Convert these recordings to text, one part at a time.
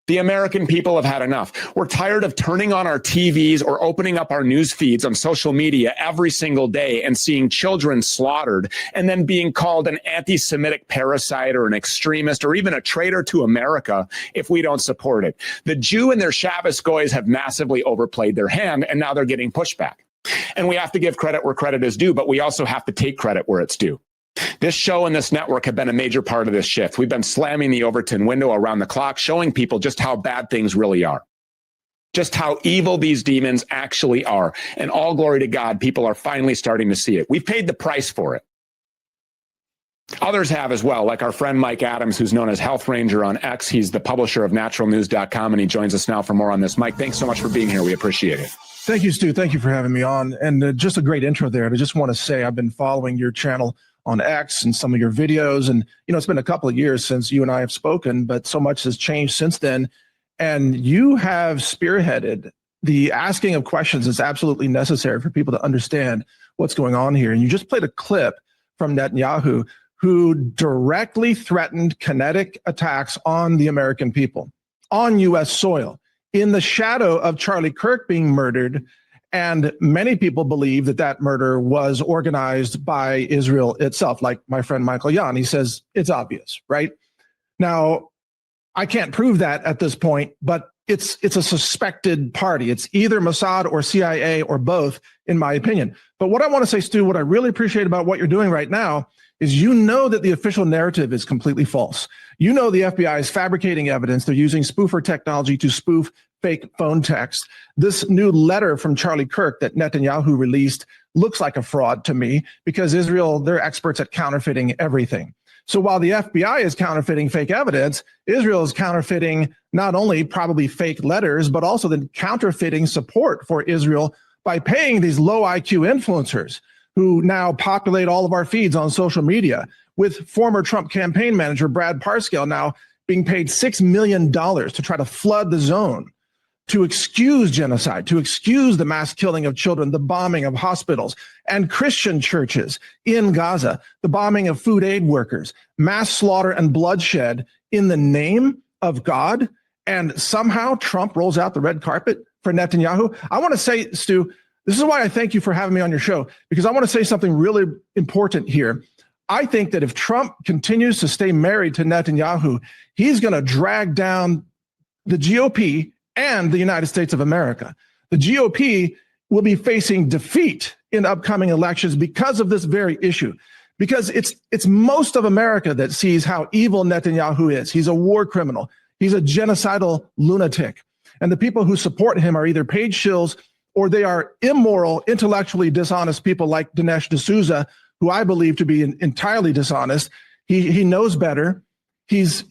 The American people have had enough. We're tired of turning on our TVs or opening up our news feeds on social media every single day and seeing children slaughtered and then being called an anti-Semitic parasite or an extremist or even a traitor to America if we don't support it. The Jew and their Shabbos goys have massively overplayed their hand, and now they're getting pushback. And we have to give credit where credit is due, but we also have to take credit where it's due. This show and this network have been a major part of this shift. We've been slamming the Overton window around the clock, showing people just how bad things really are, just how evil these demons actually are. And all glory to God, people are finally starting to see it. We've paid the price for it. Others have as well, like our friend Mike Adams, who's known as Health Ranger on X. He's the publisher of naturalnews.com, and he joins us now for more on this. Mike, thanks so much for being here. We appreciate it. Thank you, Stu. Thank you for having me on. And just a great intro there. And I just want to say I've been following your channel on X and some of your videos. And, it's been a couple of years since you and I have spoken, but so much has changed since then. And you have spearheaded the asking of questions that's absolutely necessary for people to understand what's going on here. And you just played a clip from Netanyahu, who directly threatened kinetic attacks on the American people, on U.S. soil, in the shadow of Charlie Kirk being murdered. And many people believe that that murder was organized by Israel itself, like my friend Michael Yan. He says it's obvious, right? Now, I can't prove that at this point, but it's a suspected party. It's either Mossad or CIA or both, in my opinion. But what I want to say, Stu, what I really appreciate about what you're doing right now is that the official narrative is completely false. The FBI is fabricating evidence. They're using spoofer technology to spoof fake phone text. This new letter from Charlie Kirk that Netanyahu released looks like a fraud to me because Israel, they're experts at counterfeiting everything. So while the FBI is counterfeiting fake evidence, Israel is counterfeiting not only probably fake letters, but also the counterfeiting support for Israel by paying these low IQ influencers who now populate all of our feeds on social media, with former Trump campaign manager Brad Parscale now being paid $6 million to try to flood the zone, to excuse genocide, to excuse the mass killing of children, the bombing of hospitals and Christian churches in Gaza, the bombing of food aid workers, mass slaughter and bloodshed in the name of God. And somehow Trump rolls out the red carpet for Netanyahu. I want to say, Stu, this is why I thank you for having me on your show, because I want to say something really important here. I think that if Trump continues to stay married to Netanyahu, he's going to drag down the GOP and the United States of America. The GOP will be facing defeat in upcoming elections because of this very issue, because it's most of America that sees how evil Netanyahu is. He's a war criminal. He's a genocidal lunatic. And the people who support him are either paid shills or they are immoral, intellectually dishonest people like Dinesh D'Souza, who I believe to be entirely dishonest. He knows better. He's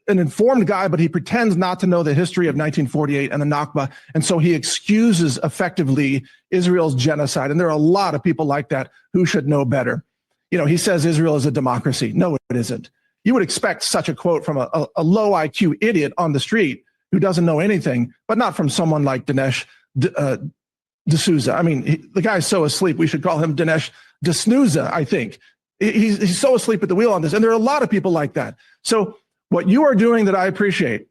an informed guy, but he pretends not to know the history of 1948 and the Nakba. And so he excuses effectively Israel's genocide. And there are a lot of people like that who should know better. He says Israel is a democracy. No, it isn't. You would expect such a quote from a low IQ idiot on the street who doesn't know anything, but not from someone like Dinesh D'Souza. I mean, the guy's so asleep, we should call him Dinesh D'Snooza, I think. He's so asleep at the wheel on this. And there are a lot of people like that. So what you are doing that I appreciate,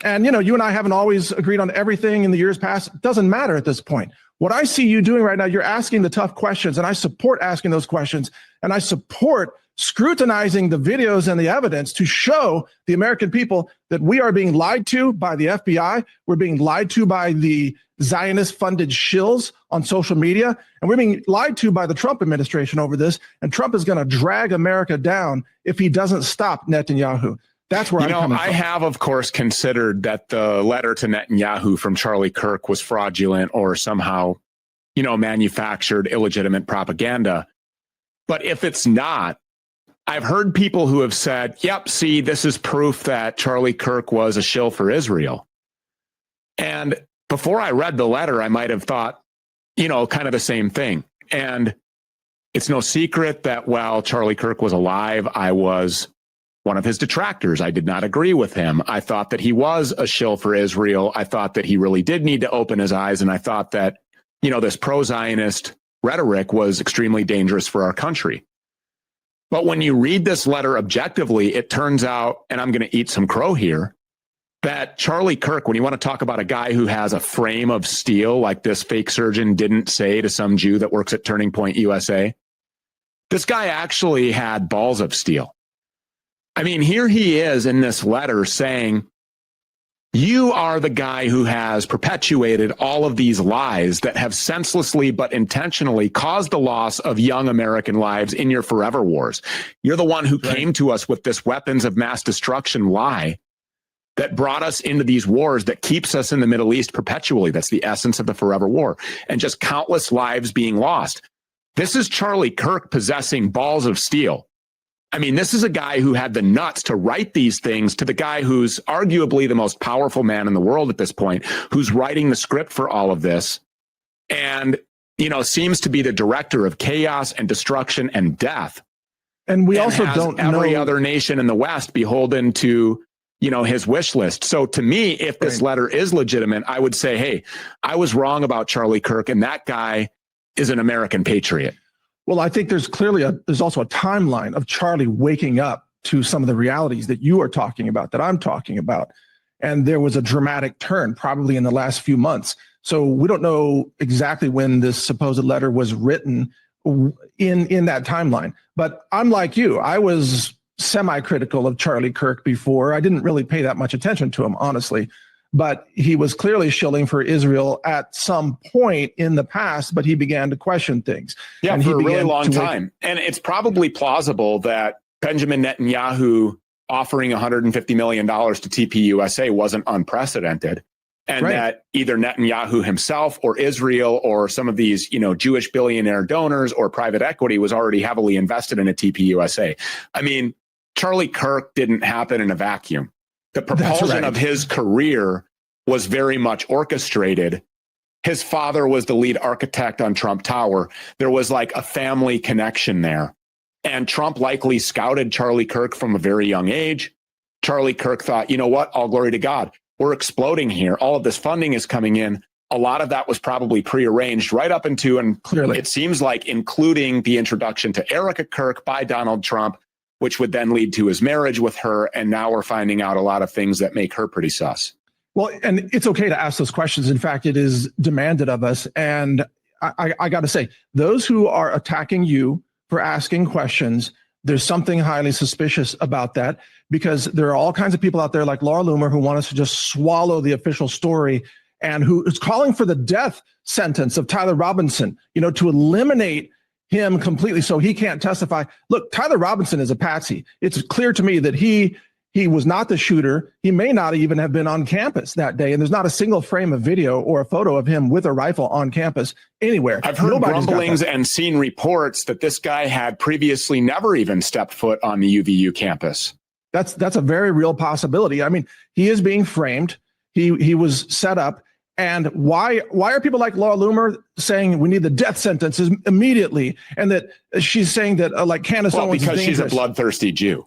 and you and I haven't always agreed on everything in the years past, it doesn't matter at this point. What I see you doing right now, you're asking the tough questions, and I support asking those questions, and I support scrutinizing the videos and the evidence to show the American people that we are being lied to by the FBI, we're being lied to by the Zionist-funded shills on social media, and we're being lied to by the Trump administration over this, and Trump is going to drag America down if he doesn't stop Netanyahu. That's where I'm coming from. I have, of course, considered that the letter to Netanyahu from Charlie Kirk was fraudulent or somehow, manufactured illegitimate propaganda. But if it's not, I've heard people who have said, yep, see, this is proof that Charlie Kirk was a shill for Israel. And before I read the letter, I might have thought, kind of the same thing. And it's no secret that while Charlie Kirk was alive, I was one of his detractors. I did not agree with him. I thought that he was a shill for Israel. I thought that he really did need to open his eyes. And I thought that, this pro-Zionist rhetoric was extremely dangerous for our country. But when you read this letter objectively, it turns out, and I'm going to eat some crow here, that Charlie Kirk, when you want to talk about a guy who has a frame of steel, like this fake surgeon didn't say to some Jew that works at Turning Point USA, this guy actually had balls of steel. I mean, here he is in this letter saying, you are the guy who has perpetuated all of these lies that have senselessly but intentionally caused the loss of young American lives in your forever wars. You're the one who came to us with this weapons of mass destruction lie that brought us into these wars that keeps us in the Middle East perpetually. That's the essence of the forever war, and just countless lives being lost. This is Charlie Kirk possessing balls of steel. I mean, this is a guy who had the nuts to write these things to the guy who's arguably the most powerful man in the world at this point, who's writing the script for all of this, and, you know, seems to be the director of chaos and destruction and death. And we also don't know every other nation in the West beholden to, you know, his wish list. So to me, if this letter is legitimate, I would say, hey, I was wrong about Charlie Kirk, and that guy is an American patriot. Well, I think there's also a timeline of Charlie waking up to some of the realities that you are talking about, that I'm talking about. And there was a dramatic turn probably in the last few months. So we don't know exactly when this supposed letter was written in that timeline. But I'm like you, I was semi-critical of Charlie Kirk before. I didn't really pay that much attention to him, honestly. But he was clearly shilling for Israel at some point in the past, but he began to question things. Yeah, and for a really long time. And it's probably plausible that Benjamin Netanyahu offering $150 million to TPUSA wasn't unprecedented. And that either Netanyahu himself or Israel or some of these, you know, Jewish billionaire donors or private equity was already heavily invested in a TPUSA. I mean, Charlie Kirk didn't happen in a vacuum. The propulsion of his career was very much orchestrated. His father was the lead architect on Trump Tower. There was like a family connection there. And Trump likely scouted Charlie Kirk from a very young age. Charlie Kirk thought, you know what, all glory to God. We're exploding here. All of this funding is coming in. A lot of that was probably prearranged right up into, and clearly it seems like, including the introduction to Erica Kirk by Donald Trump, which would then lead to his marriage with her. And now we're finding out a lot of things that make her pretty sus. Well, and it's okay to ask those questions. In fact, it is demanded of us. And I got to say, those who are attacking you for asking questions, there's something highly suspicious about that, because there are all kinds of people out there like Laura Loomer who want us to just swallow the official story, and who is calling for the death sentence of Tyler Robinson, you know, to eliminate him completely so he can't testify. Look, Tyler Robinson is a patsy. It's clear to me that he was not the shooter. He may not even have been on campus that day. And there's not a single frame of video or a photo of him with a rifle on campus anywhere. I've heard grumblings and seen reports that this guy had previously never even stepped foot on the UVU campus. That's a very real possibility. I mean, he is being framed. He was set up. And why are people like Laura Loomer saying we need the death sentences immediately, and that she's saying that like Candace Owens is dangerous? Because she's a bloodthirsty Jew,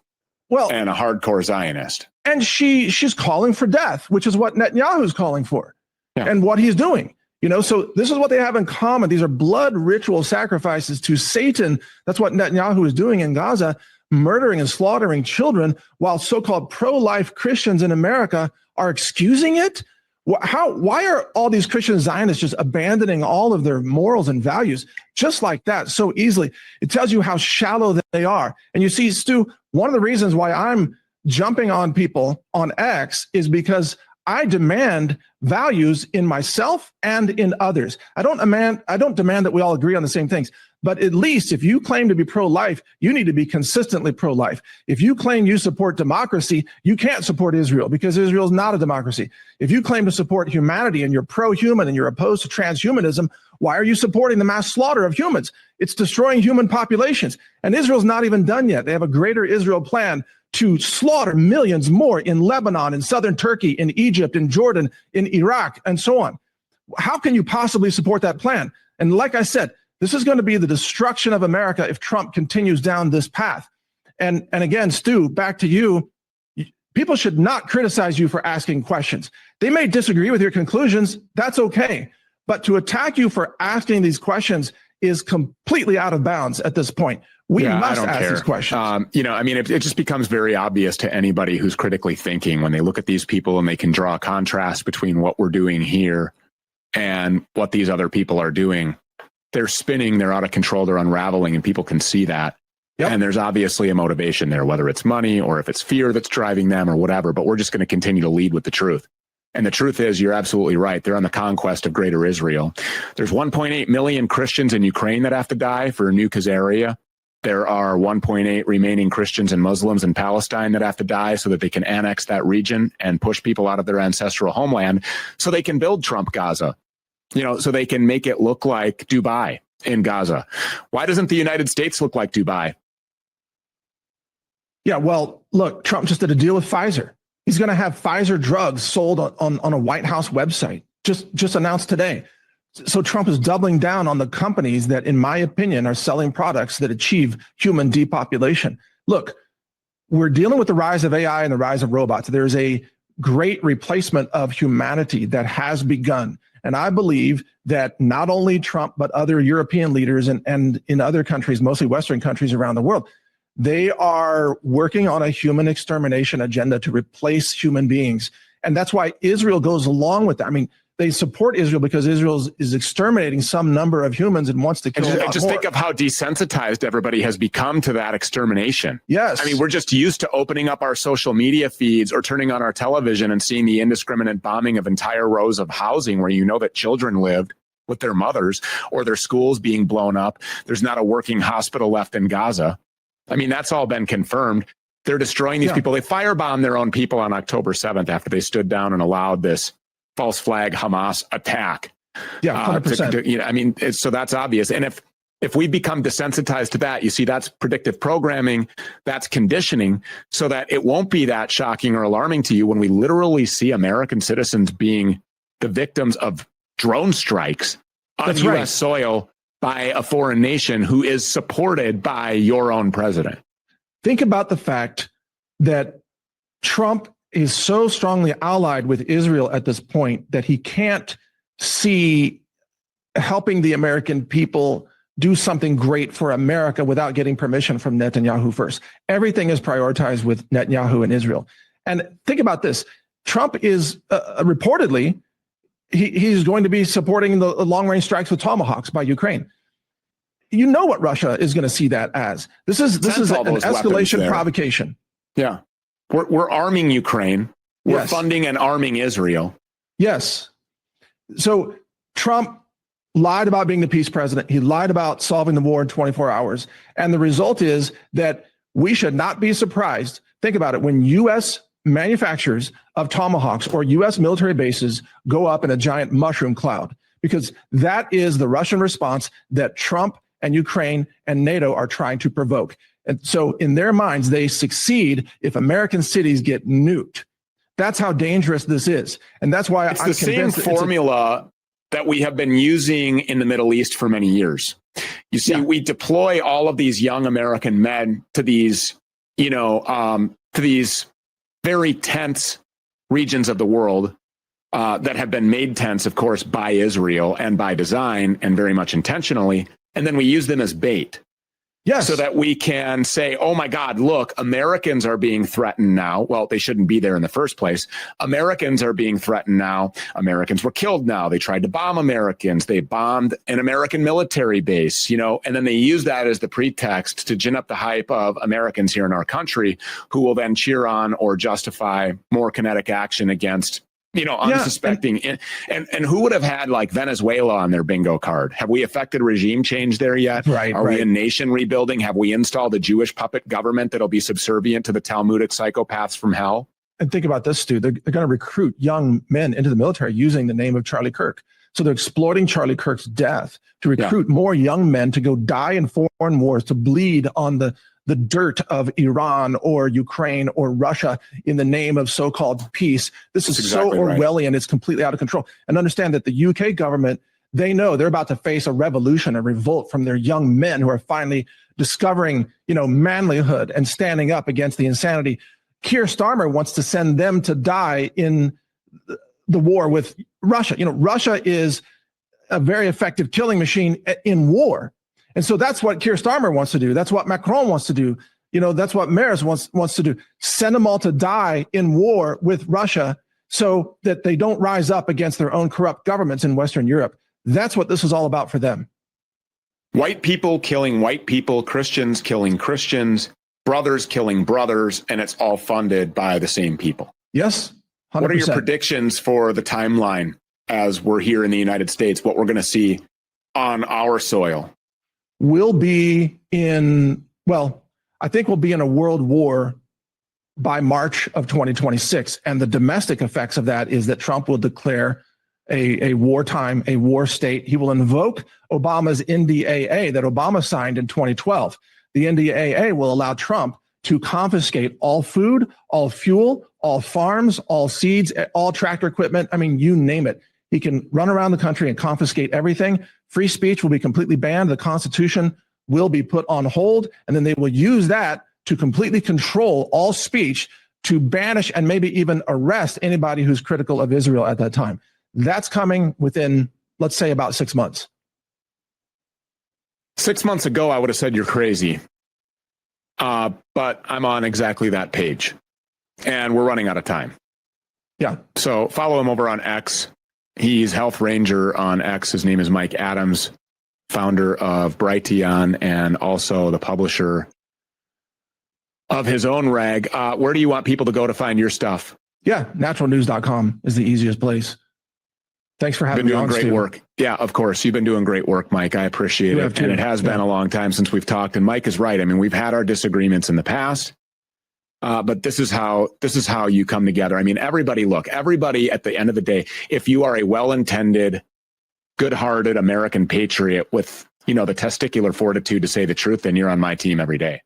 and a hardcore Zionist, and she's calling for death, which is what Netanyahu's calling for, and what he's doing. You know, so this is what they have in common. These are blood ritual sacrifices to Satan. That's what Netanyahu is doing in Gaza, murdering and slaughtering children, while so-called pro-life Christians in America are excusing it. Why are all these Christian Zionists just abandoning all of their morals and values just like that so easily? It tells you how shallow they are. And you see, Stu, one of the reasons why I'm jumping on people on X is because I demand values in myself and in others. I don't demand that we all agree on the same things. But at least if you claim to be pro-life, you need to be consistently pro-life. If you claim you support democracy, you can't support Israel, because Israel is not a democracy. If you claim to support humanity and you're pro-human and you're opposed to transhumanism, why are you supporting the mass slaughter of humans? It's destroying human populations. And Israel's not even done yet. They have a greater Israel plan to slaughter millions more in Lebanon, in southern Turkey, in Egypt, in Jordan, in Iraq, and so on. How can you possibly support that plan? And like I said, this is going to be the destruction of America if Trump continues down this path. And again, Stu, back to you. People should not criticize you for asking questions. They may disagree with your conclusions. That's okay. But to attack you for asking these questions is completely out of bounds at this point. We Yeah, I must don't ask care. these questions. You know, I mean, it just becomes very obvious to anybody who's critically thinking when they look at these people and they can draw a contrast between what we're doing here and what these other people are doing. They're spinning, they're out of control, they're unraveling, and people can see that. Yep. And there's obviously a motivation there, whether it's money or if it's fear that's driving them or whatever, but we're just going to continue to lead with the truth. And the truth is, you're absolutely right. They're on the conquest of greater Israel. There's 1.8 million Christians in Ukraine that have to die for New Khazaria. There are 1.8 remaining Christians and Muslims in Palestine that have to die so that they can annex that region and push people out of their ancestral homeland so they can build Trump Gaza, you know, so they can make it look like Dubai in Gaza. Why doesn't the United States look like Dubai? Yeah, well, look, Trump just did a deal with Pfizer. He's going to have Pfizer drugs sold on a White House website, just announced today. So Trump is doubling down on the companies that, in my opinion, are selling products that achieve human depopulation. Look, we're dealing with the rise of AI and the rise of robots. There's a great replacement of humanity that has begun. And I believe that not only Trump, but other European leaders and in other countries, mostly Western countries around the world, they are working on a human extermination agenda to replace human beings. And that's why Israel goes along with that. I mean, they support Israel because Israel is exterminating some number of humans and wants to kill a lot more. Just think of how desensitized everybody has become to that extermination. Yes. I mean, we're just used to opening up our social media feeds or turning on our television and seeing the indiscriminate bombing of entire rows of housing where you know that children lived with their mothers or their schools being blown up. There's not a working hospital left in Gaza. I mean, that's all been confirmed. They're destroying these people. They firebombed their own people on October 7th after they stood down and allowed this false flag Hamas attack. Yeah, 100%. You know, I mean, so that's obvious. And if we become desensitized to that, you see, that's predictive programming, that's conditioning, so that it won't be that shocking or alarming to you when we literally see American citizens being the victims of drone strikes on U.S. soil by a foreign nation who is supported by your own president. Think about the fact that Trump is so strongly allied with Israel at this point that he can't see helping the American people do something great for America without getting permission from Netanyahu first. Everything is prioritized with Netanyahu and Israel. And think about this. Trump is reportedly, he's going to be supporting the long-range strikes with Tomahawks by Ukraine. You know what Russia is going to see that as. This is an escalation provocation. Yeah. We're arming Ukraine. We're Yes. funding and arming Israel. Yes. So Trump lied about being the peace president. He lied about solving the war in 24 hours. And the result is that we should not be surprised. Think about it. When U.S. manufacturers of Tomahawks or U.S. military bases go up in a giant mushroom cloud, because that is the Russian response that Trump and Ukraine and NATO are trying to provoke. And so in their minds, they succeed if American cities get nuked. That's how dangerous this is. And that's why it's the same formula that we have been using in the Middle East for many years. You see, we deploy all of these young American men to these, to these very tense regions of the world that have been made tense, of course, by Israel and by design and very much intentionally. And then we use them as bait. Yes. So that we can say, oh my God, look, Americans are being threatened now. Well, they shouldn't be there in the first place. Americans are being threatened now. Americans were killed now. They tried to bomb Americans. They bombed an American military base, and then they use that as the pretext to gin up the hype of Americans here in our country who will then cheer on or justify more kinetic action against unsuspecting. And who would have had like Venezuela on their bingo card? Have we effected regime change there yet? Right. Are we a nation rebuilding? Have we installed a Jewish puppet government that'll be subservient to the Talmudic psychopaths from hell? And think about this, Stu. They're going to recruit young men into the military using the name of Charlie Kirk. So they're exploiting Charlie Kirk's death to recruit more young men to go die in foreign wars, to bleed on the dirt of Iran or Ukraine or Russia in the name of so-called peace. This is exactly so Orwellian. Right. It's completely out of control. And understand that the UK government, they know they're about to face a revolution, a revolt from their young men who are finally discovering, manlyhood and standing up against the insanity. Keir Starmer wants to send them to die in the war with Russia. Russia is a very effective killing machine in war. And so that's what Keir Starmer wants to do. That's what Macron wants to do. That's what Maris wants to do. Send them all to die in war with Russia so that they don't rise up against their own corrupt governments in Western Europe. That's what this is all about for them. White people killing white people, Christians killing Christians, brothers killing brothers, and it's all funded by the same people. Yes, 100%. What are your predictions for the timeline as we're here in the United States, what we're going to see on our soil? We'll be I think we'll be in a world war by March of 2026. And the domestic effects of that is that Trump will declare a wartime, a war state. He will invoke Obama's NDAA that Obama signed in 2012. The NDAA will allow Trump to confiscate all food, all fuel, all farms, all seeds, all tractor equipment. I mean, you name it. He can run around the country and confiscate everything. Free speech will be completely banned. The Constitution will be put on hold. And then they will use that to completely control all speech, to banish and maybe even arrest anybody who's critical of Israel at that time. That's coming within, let's say, about 6 months. 6 months ago, I would have said you're crazy. But I'm on exactly that page. And we're running out of time. Yeah. So follow him over on X. He's Health Ranger on X. His name is Mike Adams, founder of Brighteon and also the publisher of his own rag. Where do you want people to go to find your stuff? Yeah, naturalnews.com is the easiest place. Thanks for having me on. Been doing great work. Yeah, of course. You've been doing great work, Mike. I appreciate it. And it has been a long time since we've talked. And Mike is right. I mean, we've had our disagreements in the past, but this is how you come together. I mean, everybody at the end of the day, if you are a well-intended, good-hearted American patriot with, the testicular fortitude to say the truth, then you're on my team every day.